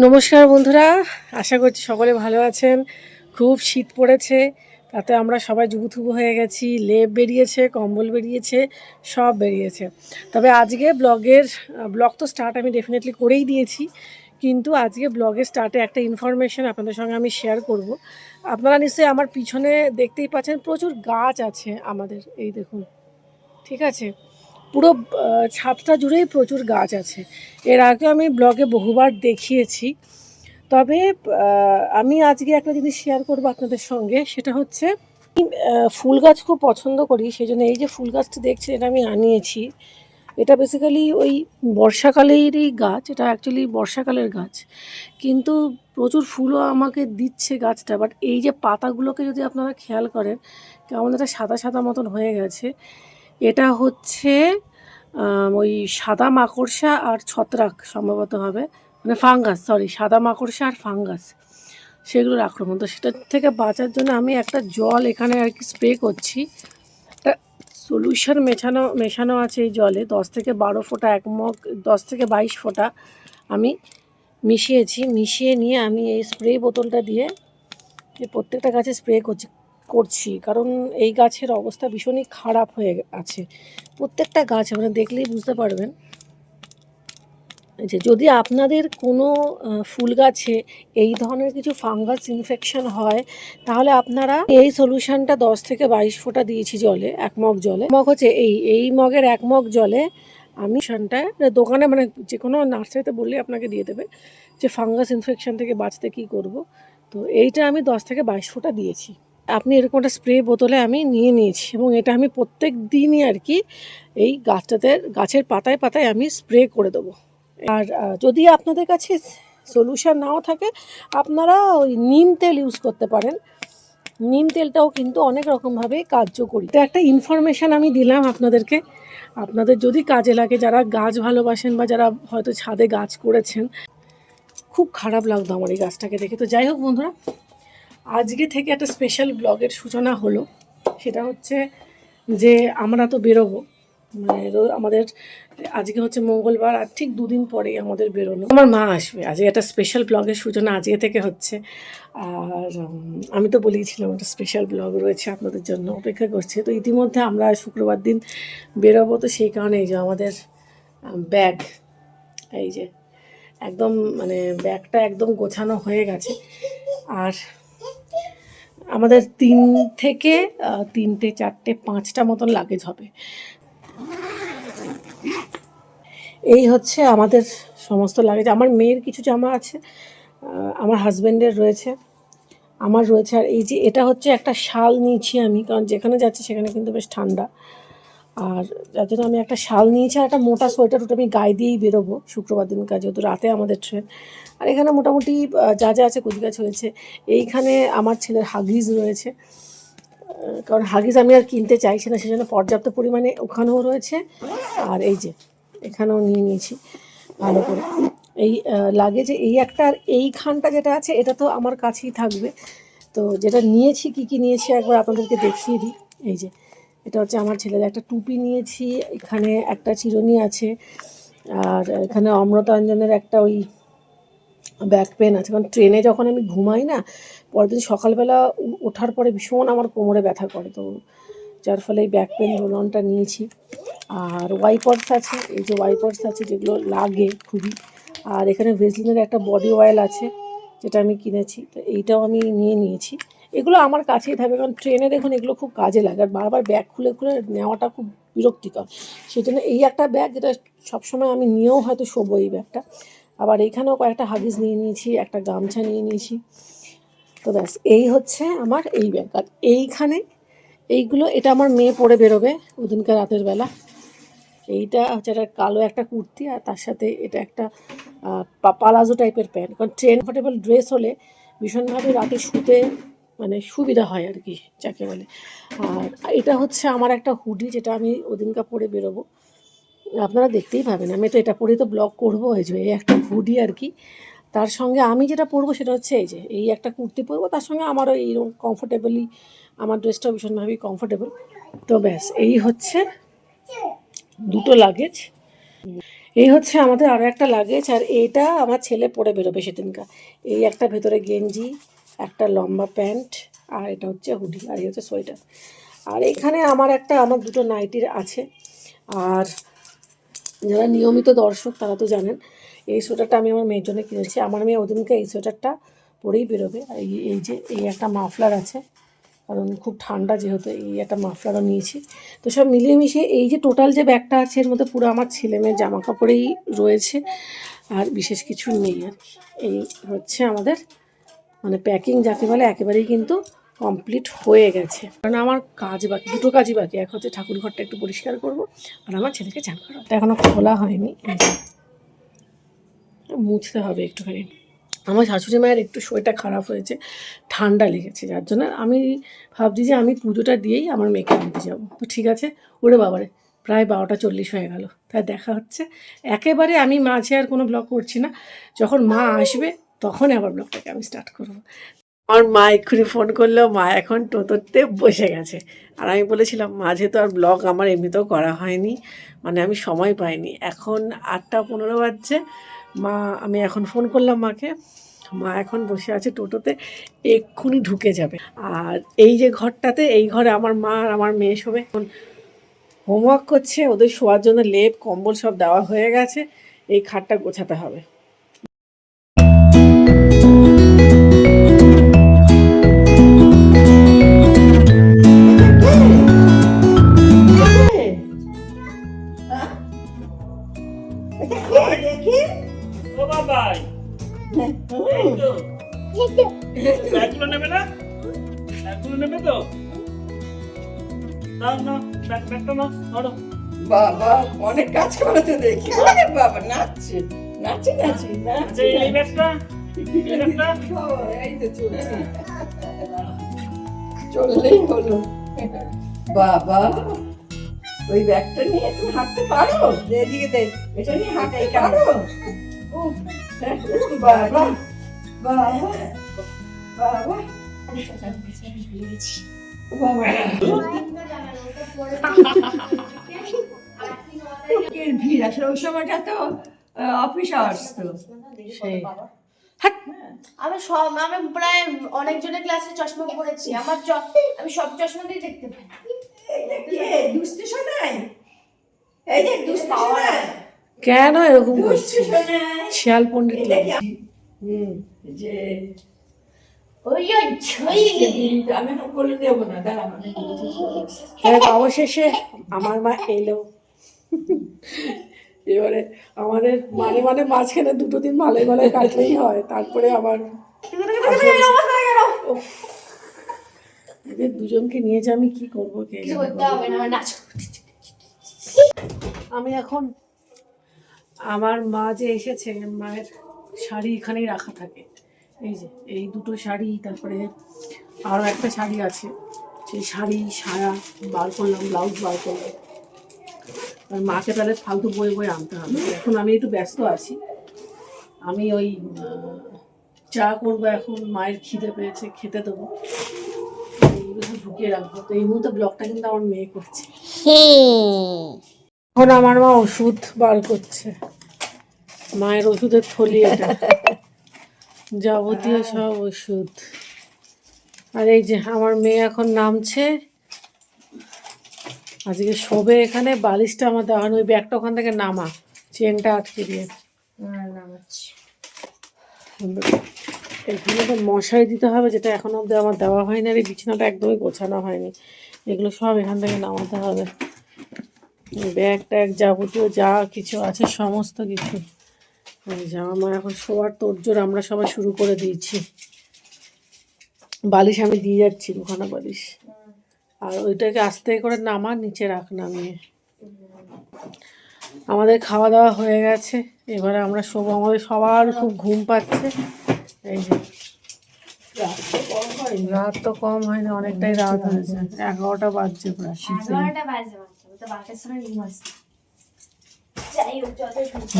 নমস্কার বন্ধুরা, আশা করছি সকলে ভালো আছেন। খুব শীত পড়েছে, তাতে আমরা সবাই জুবুথুবু হয়ে গেছি। লেপ বেরিয়েছে, কম্বল বেরিয়েছে, সব বেরিয়েছে। তবে আজকে ব্লগ তো স্টার্ট আমি ডেফিনেটলি করেই দিয়েছি, কিন্তু আজকে ব্লগের স্টার্টে একটা ইনফরমেশন আপনাদের সঙ্গে আমি শেয়ার করব। আপনারা নিশ্চয়ই আমার পিছনে দেখতেই পাচ্ছেন প্রচুর গাছ আছে আমাদের, এই দেখুন, ঠিক আছে। পুরো ছাদটা জুড়েই প্রচুর গাছ আছে। এর আগে আমি ব্লগে বহুবার দেখিয়েছি। তবে আমি আজকে একটা জিনিস শেয়ার করবো আপনাদের সঙ্গে, সেটা হচ্ছে ফুল গাছ খুব পছন্দ করি, সেই জন্য এই যে ফুল গাছটা দেখছি এটা আমি আনিয়েছি। এটা বেসিক্যালি ওই বর্ষাকালেরই গাছ, এটা অ্যাকচুয়ালি বর্ষাকালের গাছ, কিন্তু প্রচুর ফুলও আমাকে দিচ্ছে গাছটা। বাট এই যে পাতাগুলোকে যদি আপনারা খেয়াল করেন, কেমন একটা সাদা সাদা মতন হয়ে গেছে। এটা হচ্ছে ওই সাদা মাকড়সা আর ছত্রাক সম্ভবত হবে, মানে ফাঙ্গাস, সরি, সাদা মাকড়সা আর ফাঙ্গাস, সেগুলোর আক্রমণ। তো সেটার থেকে বাঁচার জন্য আমি একটা জল এখানে আর কি স্প্রে করছি। একটা সলিউশন মেশানো আছে এই জলে, 10 থেকে 12 ফোঁটা, 1 মগ 10 থেকে 22 ফোঁটা আমি মিশিয়ে নিয়ে আমি এই স্প্রে বোতলটা দিয়ে প্রত্যেকটা গাছে স্প্রে করছি। কারণ এই গাছের অবস্থা ভীষণই খারাপ হয়ে আছে, প্রত্যেকটা গাছ আপনারা দেখলেই বুঝতে পারবেন। যে যদি আপনাদের কোনো ফুল গাছে এই ধরনের কিছু ফাঙ্গাস ইনফেকশন হয়, তাহলে আপনারা এই সলিউশনটা 10 থেকে 22 ফোঁটা দিয়েছি জলে, 1 মগ জলে, মগ হচ্ছে এই মগের 1 মগ জলে আমি সনটা দোকানে, মানে যে কোনো নার্সারিতে বললে আপনাকে দিয়ে দেবে যে ফাঙ্গাস ইনফেকশন থেকে বাঁচতে কী করব। তো এইটা আমি 10 থেকে 22 ফোঁটা দিয়েছি। আপনি এরকম একটা স্প্রে বোতলে আমি নিয়েছি, এবং এটা আমি প্রত্যেক দিনই আর কি এই গাছের পাতায় পাতায় আমি স্প্রে করে দেবো। আর যদি আপনাদের কাছে সলিউশন নাও থাকে, আপনারা ওই নিম তেল ইউজ করতে পারেন। নিম তেলটাও কিন্তু অনেক রকমভাবে কার্যকরী। তো একটা ইনফরমেশান আমি দিলাম আপনাদেরকে, আপনাদের যদি কাজে লাগে, যারা গাছ ভালোবাসেন বা যারা হয়তো ছাদে গাছ করেছেন। খুব খারাপ লাগতো আমার এই গাছটাকে দেখে। তো যাই হোক বন্ধুরা, আজকে থেকে একটা স্পেশাল ব্লগের সূচনা হলো। সেটা হচ্ছে যে আমরা তো বেরোবো, মানে আমাদের আজকে হচ্ছে মঙ্গলবার, আর ঠিক 2 দিন পরেই আমাদের বেরোনো। আমার মা আসবে, আজকে একটা স্পেশাল ব্লগের সূচনা আজকে থেকে হচ্ছে। আর আমি তো বলেইছিলাম একটা স্পেশাল ব্লগ রয়েছে আপনাদের জন্য, অপেক্ষা করছে। তো ইতিমধ্যে আমরা শুক্রবার দিন বেরোবো, তো সেই কারণে এই যে আমাদের ব্যাগ, এই যে একদম, মানে ব্যাগটা একদম গোছানো হয়ে গেছে। আর আমাদের 3 থেকে 4-5টা মতন লাগেজ হবে। এই হচ্ছে আমাদের সমস্ত লাগেজ। আমার মেয়ের কিছু জামা আছে, আমার হাজব্যান্ডের রয়েছে, আমার রয়েছে। আর এই যে এটা হচ্ছে একটা শাল নিয়েছি আমি, কারণ যেখানে যাচ্ছি সেখানে কিন্তু বেশ ঠান্ডা। আর যার জন্য আমি একটা শাল নিয়েছি, আর একটা মোটা সোয়েটার, ওটা আমি গায়ে দিয়েই বেরোবো শুক্রবার দিন, কাজ যেহেতু রাতে আমাদের ট্রেন। আর এখানে মোটামুটি যা যা আছে কুচগাছ হয়েছে। এইখানে আমার ছেলের হাগিজ রয়েছে, কারণ হাগিজ আমি আর কিনতে চাইছি না, সেজন্য পর্যাপ্ত পরিমাণে ওখানেও রয়েছে। আর এই যে এখানেও নিয়ে নিয়েছি ভালো করে। এই লাগেজে এই একটা, আর এইখানটা যেটা আছে এটা তো আমার কাছেই থাকবে। তো যেটা নিয়েছি, কী নিয়েছি একবার আপনাদেরকে দেখিয়ে দিই। এই যে এটা হচ্ছে আমার ছেলের একটা টুপি নিয়েছি, এখানে একটা চিরুনি আছে, আর এখানে অমৃতাঞ্জনের একটা ওই ব্যাক পেন আছে। কারণ ট্রেনে যখন আমি ঘুমাই না, পরের দিন সকালবেলা ওঠার পরে ভীষণ আমার কোমরে ব্যথা করে, তো যার ফলে এই ব্যাক পেন রোলনটা নিয়েছি। আর ওয়াইপার্স আছে, এই যে ওয়াইপার্স আছে যেগুলো লাগে খুবই। আর এখানে ভেসলিনের একটা বডি অয়েল আছে যেটা আমি কিনেছি, তো এইটাও আমি নিয়েছি। এগুলো আমার কাছেই থাকবে, কারণ ট্রেনে দেখুন এগুলো খুব কাজে লাগে, আর বারবার ব্যাগ খুলে খুলে নেওয়াটা খুব বিরক্তিকর। সেই জন্য এই একটা ব্যাগ, যেটা সবসময় আমি নিয়েও হয়তো শোবো এই ব্যাগটা। আবার এইখানেও কয়েকটা হাগিজ নিয়ে নিয়েছি, একটা গামছা নিয়ে নিয়েছি। তো ব্যাস, এই হচ্ছে আমার এই ব্যাগ। আর এইগুলো, এটা আমার মেয়ে পরে বেরোবে ওদিনকার রাতের বেলা। এইটা হচ্ছে একটা কালো একটা কুর্তি, আর তার সাথে এটা একটা পালাজো টাইপের প্যান্ট। কারণ কমফোর্টেবল ড্রেস হলে ভীষণভাবে রাতে শুতে মানে সুবিধা হয় আর কি, যাকে বলে। আর এটা হচ্ছে আমার একটা হুডি, যেটা আমি ওদিনকার পরে বেরোবো, আপনারা দেখতেই পাবেন। আমি তো এটা পরেই তো ব্লগ করবো। এই যে এই একটা হুডি আর কি, তার সঙ্গে আমি যেটা পরবো সেটা হচ্ছে এই যে এই একটা কুর্তি পরবো, তার সঙ্গে আমারও এইরকম কমফোর্টেবলি, আমার ড্রেসটাও ভীষণভাবেই কমফোর্টেবল। তো ব্যাস, এই হচ্ছে দুটো লাগেজ। এই হচ্ছে আমাদের আরও একটা লাগেজ, আর এইটা আমার ছেলে পরে বেরোবে সেদিনকার। এই একটা ভেতরে গেঞ্জি, একটা লম্বা প্যান্ট, আর এটা হচ্ছে হুডি, আর এই হচ্ছে সোয়েটার। আর এখানে আমার দুটো নাইটির আছে। আর যারা নিয়মিত দর্শক তারা তো জানেন এই সোয়েটারটা আমি আমার মেয়ের জন্য কিনেছি। আমার মেয়ে ওদিনকে এই সোয়েটারটা পরেই বেরোবে। এই একটা মাফলার আছে, কারণ খুব ঠান্ডা যেহেতু, এই একটা মাফলারও নিয়েছি। তো সব মিলিয়ে মিশিয়ে এই যে টোটাল যে ব্যাগটা আছে এর মধ্যে পুরো আমার ছেলে মেয়ের জামা কাপড়েই রয়েছে, আর বিশেষ কিছু নেই আর কি। এই হচ্ছে আমাদের মানে প্যাকিং যাকে বলে একেবারেই কিন্তু কমপ্লিট হয়ে গেছে। কারণ আমার কাজ বাকি, দুটো কাজই বাকি। এক হচ্ছে ঠাকুর ঘরটা একটু পরিষ্কার করব, আর আমার ছেলেকে চান করা এখনও খোলা হয়নি, মুছতে হবে একটুখানি। আমার শাশুড়ি মায়ের একটু শরীরটা খারাপ হয়েছে, ঠান্ডা লেগেছে, যার জন্য আমি ভাবছি যে আমি পুজোটা দিয়েই আমার মেয়েকে আনতে যাবো। তো ঠিক আছে, ওরে বাবারে প্রায় 12টা 40 হয়ে গেল। তাই দেখা হচ্ছে একেবারে, আমি মাঝে আর কোনো ব্লগ করছি না, যখন মা আসবে তখন আবার ব্লগটাকে আমি স্টার্ট করবো। আমার মা এক্ষুনি ফোন করলো, মা এখন টোটোতে বসে গেছে। আর আমি বলেছিলাম মাঝে তো আর ব্লগ আমার এমনিতেও করা হয়নি, মানে আমি সময় পাইনি। এখন 8টা 15 বাজছে, আমি এখন ফোন করলাম মাকে, মা এখন বসে আছে টোটোতে, এক্ষুনি ঢুকে যাবে। আর এই যে ঘরটাতে, এই ঘরে আমার মা আর আমার মেয়ে শোবে। এখন হোমওয়ার্ক করছে, ওদের শোয়ার জন্য লেপ কম্বল সব দেওয়া হয়ে গেছে, এই খাটটা গোছাতে হবে। বাবা অনেক কাজ করে তো দেখি। বাবা নাচছে নাচে নাচি নাচে, এই তো চলছে, চললেই হলো। বাবা ওই ব্যাগটা নিয়ে তুমি হাঁটতে পারো? এদিকে দে, এটা নিয়ে হাঁটতে পারো? বাবা বাবা বাবা ভিড় আসলে ওই সময়টা তো অফিস আওয়ার্স তো। আমি প্রায় অনেকজনের ক্লাসে চশমা পরেছি, আমি সব চশমা দিয়ে দেখতে পাই। দুষ্টু শোনাই, এই যে দুষ্টু শোনাই, কেন এরকম করছিস? শিয়াল পণ্ডিত লাগে। যে ওই আমি এখন বলে দেবো না, দাঁড়া অবশেষে আমার মা এলো। এবারে আমাদের মানে মাঝখানে 2 দিন ভালোই ভালোই কাটলেই হয়, তারপরে আবার এদের দুজনকে নিয়ে যে আমি কি করবো কে জানে। আমি এখন, আমার মা যে এসেছে, মায়ের শাড়ি এখানেই রাখা থাকে, এই যে এই দুটো শাড়ি, তারপরে আরও একটা শাড়ি আছে, সেই শাড়ি সায়া বার করলাম, ব্লাউজ বার করলাম। আর মাকে তাহলে ফালতু বই বই আনতে হবে। এখন আমি একটু ব্যস্ত আছি, আমি ওই চা করবো, এখন মায়ের খিদে পেয়েছে, খেতে দেবো, ঢুকিয়ে রাখবো। তো এই মুহূর্তে ব্লগটা কিন্তু আমার মেয়ে করছে। এখন আমার মা ওষুধ বার করছে, মায়ের ওষুধের থলি, এটা যাবতীয় সব ওষুধ। আর এই যে আমার মেয়ে এখন নামছে, আজকে শোবে এখানে। বালিশটা আমার দেওয়া হয়, ওই ব্যাগটা ওখান থেকে নামা, চেনটা আটকে দিয়ে নামাচ্ছি। এখানে তো মশারি দিতে হবে, যেটা এখনো অব্দি আমার দেওয়া হয়নি। আর এই বিছানাটা একদমই গোছানো হয়নি, এগুলো সব এখান থেকে নামাতে হবে। ব্যাগ ট্যাগ যাবতীয় যা কিছু আছে সমস্ত কিছু। আমার এখন শোয়ার তোড়জোড় আমরা সবাই শুরু করে দিয়েছি। বালিশ আমি দিয়ে যাচ্ছি, 2খানা বালিশ, আর ওইটাকে আস্তে করে নামা, নিচে রাখ নামিয়ে। আমাদের খাওয়া দাওয়া হয়ে গেছে, এবারে আমরা শোবো। আমাদের সবার খুব ঘুম পাচ্ছে। এই যে রাত তো কম হয় না, অনেকটাই রাত হয়েছে, 11টা বাজছে প্রায়।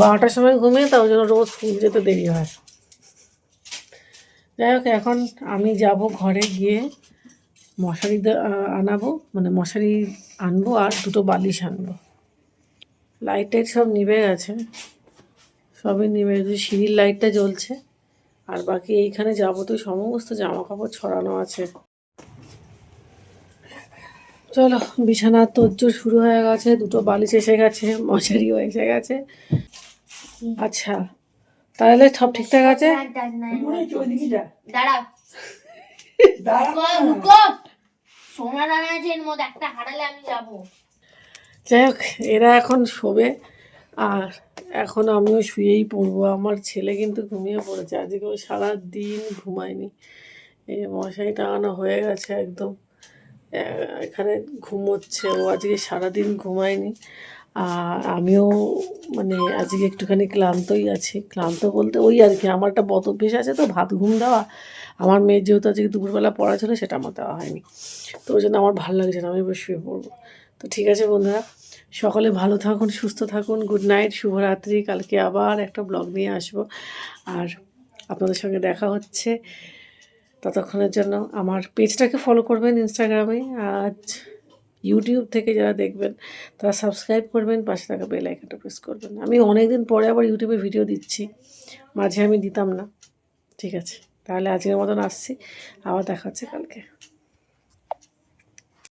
12টার সময় ঘুমিয়ে, তাও জন্য রোজ স্কুল যেতে দেরি হয়। যাই হোক, এখন আমি যাব ঘরে গিয়ে মশারি আনাবো, মানে মশারি আনবো, আর 2টো বালিশ আনবো। লাইট টাইট সব নিভে গেছে, সবই নিভে গেছে, সিঁড়ির লাইটটা জ্বলছে, আর বাকি এইখানে যাবতীয় সমস্ত জামা কাপড় ছড়ানো আছে। চলো, বিছানার তোড়জোড় শুরু হয়ে গেছে, দুটো বালিশ এসে গেছে, মশারিও এসে গেছে। আচ্ছা, তাহলে সব ঠিকঠাক আছে। ওইদিকে যা, দাঁড়াও, দাঁড়া। রুকো। সোনা দানা আছে এর মধ্যে, একটা হারালে আমি যাবো। যাই হোক, এরা এখন শোবে, আর এখন আমিও শুয়েই পড়বো। আমার ছেলে কিন্তু ঘুমিয়ে পড়েছে, আজকে ও সারাদিন ঘুমায়নি। এই যে মশারি টাঙানো হয়ে গেছে একদম, এখানে ঘুমোচ্ছে ও, আজকে সারাদিন ঘুমায়নি। আর আমিও মানে আজকে একটুখানি ক্লান্তই আছি। ক্লান্ত বলতে ওই আর কি, আমার একটা বদ অভ্যেস আছে তো ভাত ঘুম দেওয়া। আমার মেয়ের যেহেতু আজকে দুপুরবেলা পড়া ছিল, সেটা আমার দেওয়া হয়নি, তো ওই জন্য আমার ভালো লাগছে না, আমি এবার শুয়ে পড়বো। তো ঠিক আছে বন্ধুরা, সকলে ভালো থাকুন, সুস্থ থাকুন, গুড নাইট, শুভরাত্রি। কালকে আবার একটা ব্লগ নিয়ে আসবো, আর আপনাদের সঙ্গে দেখা হচ্ছে। ততক্ষণের জন্য আমার পেজটাকে ফলো করবেন ইনস্টাগ্রামে, আর ইউটিউব থেকে যারা দেখবেন তারা সাবস্ক্রাইব করবেন, পাশে থাকা বেল আইকনটা প্রেস করবেন। আমি অনেক দিন পরে আবার ইউটিউবে ভিডিও দিচ্ছি, মাঝে আমি দিতাম না। ঠিক আছে, তাহলে আজকের মতন আসছি, আবার দেখা হচ্ছে কালকে।